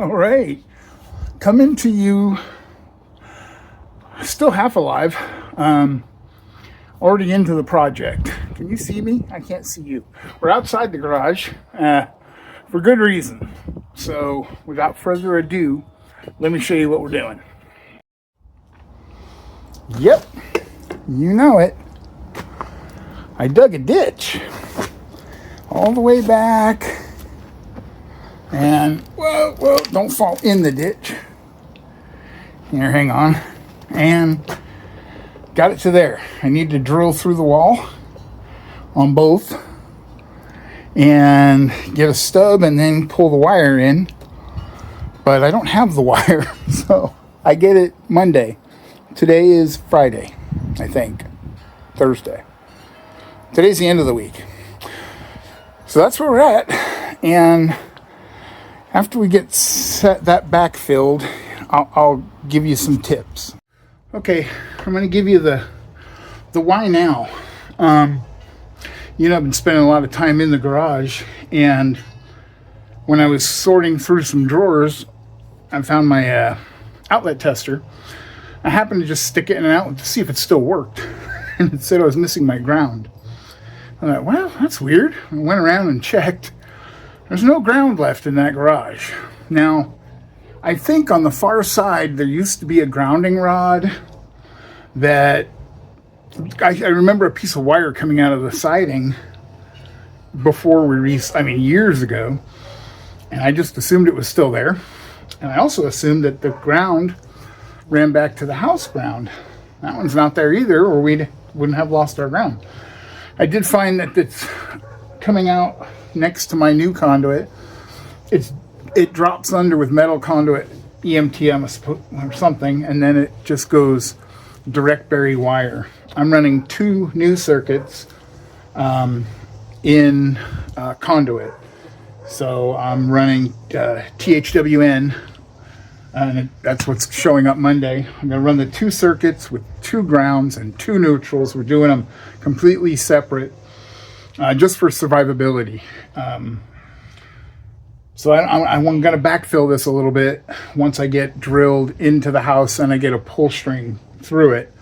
All right. Coming to you, still half alive, already into the project. Can you see me? I can't see you. We're outside the garage for good reason. So without further ado, let me show you what we're doing. Yep, you know it. I dug a ditch all the way back. And, whoa, don't fall in the ditch. Here, hang on. And got it to there. I need to drill through the wall on both and get a stub and then pull the wire in. But I don't have the wire, so I get it Monday. Today is Friday, I think. Thursday. Today's the end of the week. So that's where we're at. And after we get that backfilled, I'll give you some tips. Okay, I'm going to give you the why now. I've been spending a lot of time in the garage, and when I was sorting through some drawers, I found my outlet tester. I happened to just stick it in an outlet to see if it still worked, and it said I was missing my ground. I thought, well, that's weird. I went around and checked. There's no ground left in that garage. Now, I think on the far side, there used to be a grounding rod that I remember a piece of wire coming out of the siding before years ago. And I just assumed it was still there. And I also assumed that the ground ran back to the house ground. That one's not there either, or we wouldn't have lost our ground. I did find that it's coming out next to my new conduit. It drops under with metal conduit, EMTM or something, and then it just goes direct bury wire. I'm running 2 new circuits in conduit. So I'm running THWN, and that's what's showing up Monday. I'm going to run the 2 circuits with 2 grounds and 2 neutrals. We're doing them completely separate, just for survivability. So I'm going to backfill this a little bit once I get drilled into the house and I get a pull string through it.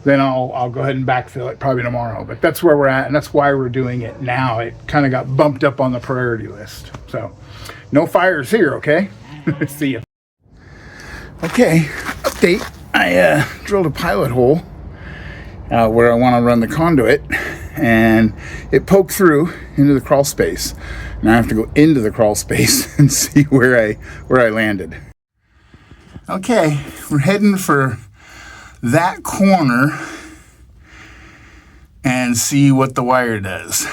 Then I'll go ahead and backfill it probably tomorrow. But that's where we're at, and that's why we're doing it now. It kind of got bumped up on the priority list. So no fires here, okay? See ya. Okay, update. I drilled a pilot hole where I want to run the conduit, and it poked through into the crawl space. Now I have to go into the crawl space and see where I landed. Okay, we're heading for that corner and see what the wire does.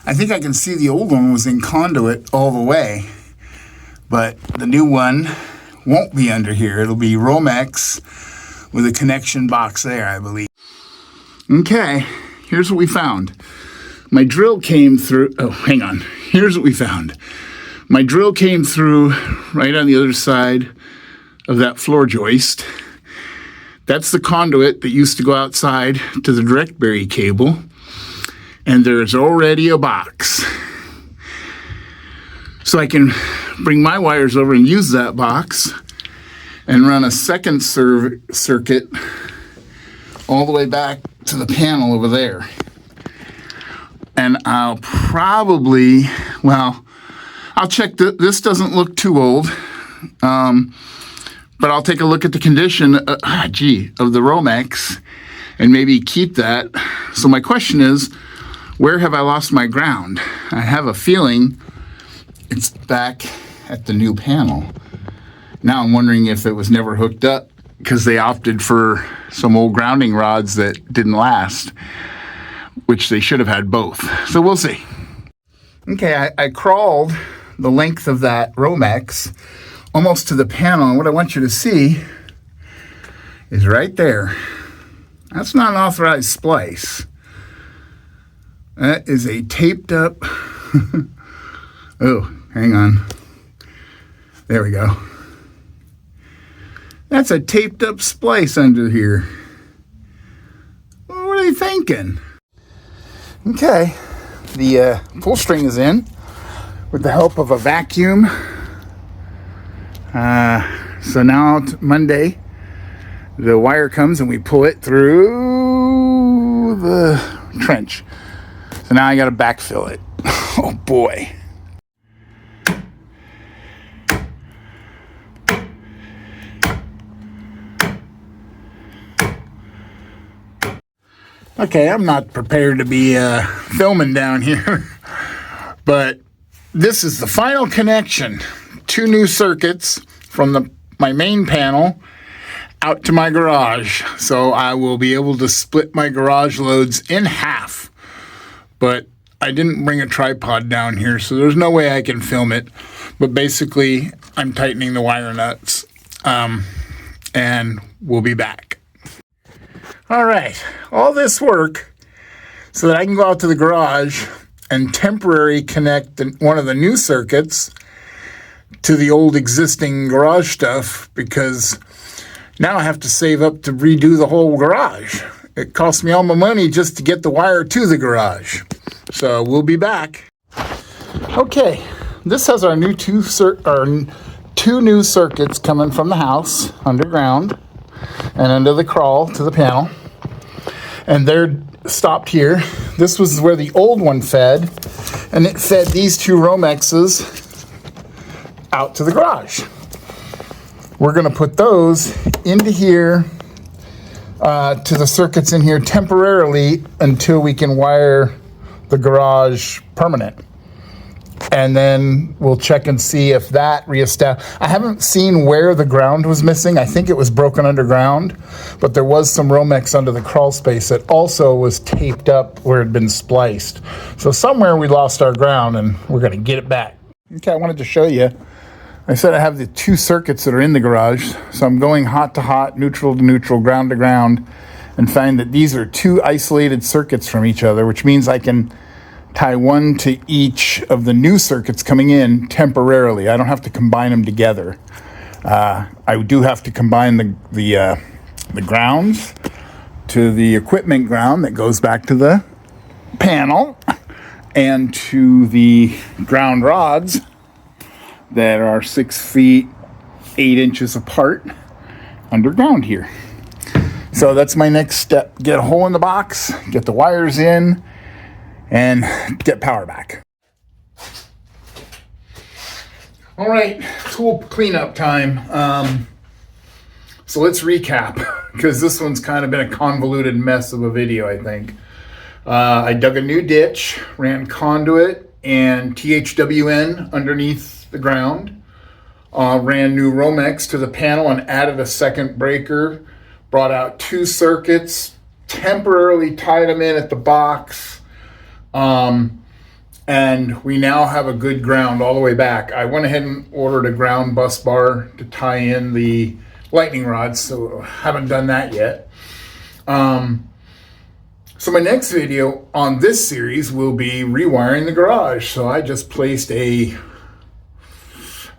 I think I can see the old one was in conduit all the way, but the new one won't be under here. It'll be Romex with a connection box there, I believe. Okay, here's what we found. My drill came through, hang on. Here's what we found. My drill came through right on the other side of that floor joist. That's the conduit that used to go outside to the direct bury cable. And there's already a box. So I can bring my wires over and use that box and run a second circuit all the way back to the panel over there. And I'll probably, I'll check this doesn't look too old, but I'll take a look at the condition, of the Romex and maybe keep that. So my question is, where have I lost my ground? I have a feeling it's back at the new panel. Now I'm wondering if it was never hooked up because they opted for some old grounding rods that didn't last, which they should have had both. So we'll see. Okay, I crawled the length of that Romex almost to the panel, and what I want you to see is right there. That's not an authorized splice. That is a taped up, oh, hang on. There we go. That's a taped up splice under here. What are they thinking? Okay, the pull string is in with the help of a vacuum So now Monday, the wire comes and we pull it through the trench. So now I got to backfill it. Oh boy. Okay, I'm not prepared to be filming down here, but this is the final connection. 2 new circuits from my main panel out to my garage. So I will be able to split my garage loads in half. But I didn't bring a tripod down here, so there's no way I can film it. But basically, I'm tightening the wire nuts, and we'll be back. All right, all this work so that I can go out to the garage and temporarily connect one of the new circuits to the old existing garage stuff, because now I have to save up to redo the whole garage. It cost me all my money just to get the wire to the garage. So we'll be back. Okay, this has our new two new circuits coming from the house underground and under the crawl to the panel. And they're stopped here. This was where the old one fed, and it fed these 2 Romexes out to the garage. We're going to put those into here to the circuits in here temporarily until we can wire the garage permanent. And then we'll check and see if that reestablishes. I haven't seen where the ground was missing. I think it was broken underground, but there was some Romex under the crawl space that also was taped up where it had been spliced. So somewhere we lost our ground, and we're going to get it back. Okay, I wanted to show you. I said I have the 2 circuits that are in the garage. So I'm going hot to hot, neutral to neutral, ground to ground, and find that these are 2 isolated circuits from each other, which means I can tie one to each of the new circuits coming in temporarily. I don't have to combine them together. I do have to combine the grounds to the equipment ground that goes back to the panel, and to the ground rods that are 6 feet 8 inches apart underground here. So that's my next step. Get a hole in the box, get the wires in, and get power back. All right, tool cleanup time. So let's recap, because this one's kind of been a convoluted mess of a video, I think. I dug a new ditch, ran conduit and THWN underneath the ground, ran new Romex to the panel and added a second breaker, brought out 2 circuits, temporarily tied them in at the box, and we now have a good ground all the way back. I went ahead and ordered a ground bus bar to tie in the lightning rods, so haven't done that yet. So my next video on this series will be rewiring the garage. So I just placed a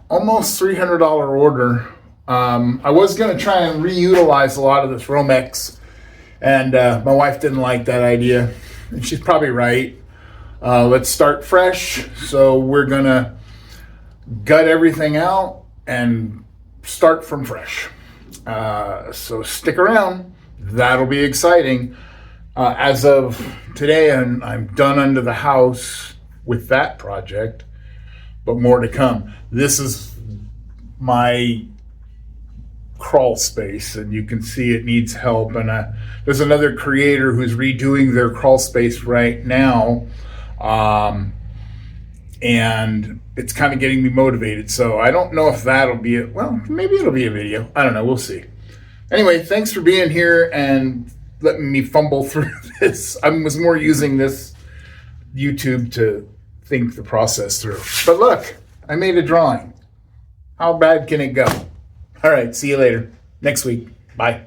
almost $300 order. I was going to try and reutilize a lot of this Romex, and my wife didn't like that idea, and she's probably right. Let's start fresh. So we're going to gut everything out and start from fresh. So stick around. That'll be exciting. As of today, I'm done under the house with that project, but more to come. This is my crawl space, and you can see it needs help. And there's another creator who's redoing their crawl space right now, and it's kind of getting me motivated. So I don't know if that'll be it. Well, maybe it'll be a video. I don't know. We'll see. Anyway, thanks for being here and letting me fumble through this. I was more using this YouTube to think the process through. But look, I made a drawing. How bad can it go? All right, see you later. Next week. Bye.